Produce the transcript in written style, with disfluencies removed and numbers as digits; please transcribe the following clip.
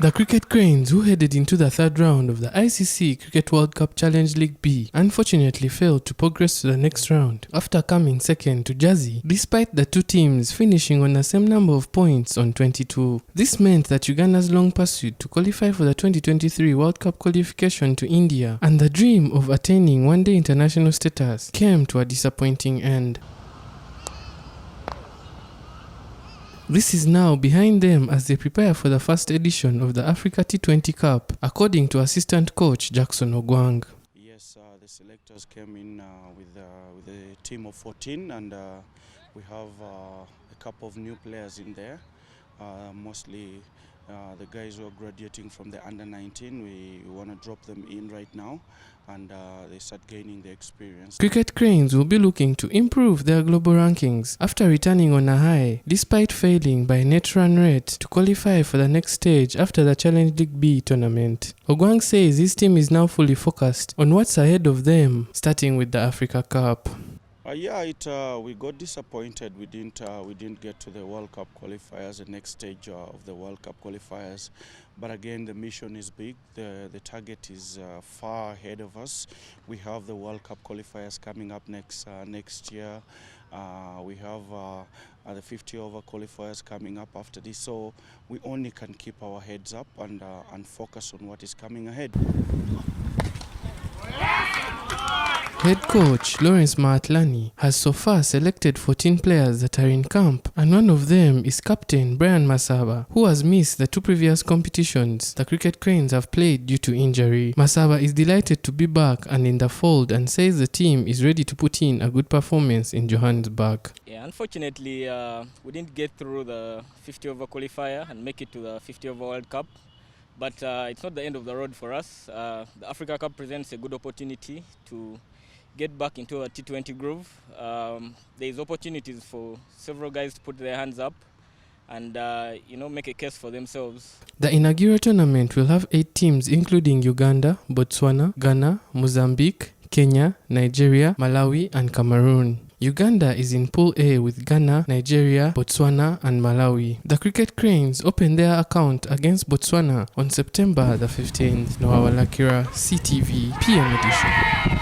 The Cricket Cranes, who headed into the third round of the ICC Cricket World Cup Challenge League B, unfortunately failed to progress to the next round after coming second to Jersey, despite the two teams finishing on the same number of points on 22. This meant that Uganda's long pursuit to qualify for the 2023 World Cup qualification to India and the dream of attaining one-day international status came to a disappointing end. This is now behind them as they prepare for the first edition of the Africa T20 Cup, according to assistant coach Jackson Ogwang. Yes, the selectors came in with a team of 14, and we have a couple of new players in there, mostly the guys who are graduating from the under-19. We want to drop them in right now, and they start gaining the experience. Cricket Cranes will be looking to improve their global rankings after returning on a high, despite failing by net run rate to qualify for the next stage after the Challenge League B tournament. Ogwang says his team is now fully focused on what's ahead of them, starting with the Africa Cup. We got disappointed. We didn't get to the World Cup qualifiers, the next stage of the World Cup qualifiers. But again, the mission is big. The target is far ahead of us. We have the World Cup qualifiers coming up next year. We have the 50-over qualifiers coming up after this. So we only can keep our heads up and focus on what is coming ahead. Head coach Lawrence Maatlani has so far selected 14 players that are in camp, and one of them is captain Brian Masaba, who has missed the two previous competitions the Cricket Cranes have played due to injury. Masaba is delighted to be back and in the fold and says the team is ready to put in a good performance in Johannesburg. Yeah, unfortunately, we didn't get through the 50-over qualifier and make it to the 50-over World Cup. But it's not the end of the road for us. The Africa Cup presents a good opportunity to get back into a T20 groove. There's opportunities for several guys to put their hands up and make a case for themselves. The inaugural tournament will have 8 teams including Uganda, Botswana, Ghana, Mozambique, Kenya, Nigeria, Malawi and Cameroon. Uganda is in Pool A with Ghana, Nigeria, Botswana and Malawi. The Cricket Cranes opened their account against Botswana on September the 15th. Noah Walakira, CTV, PM Edition.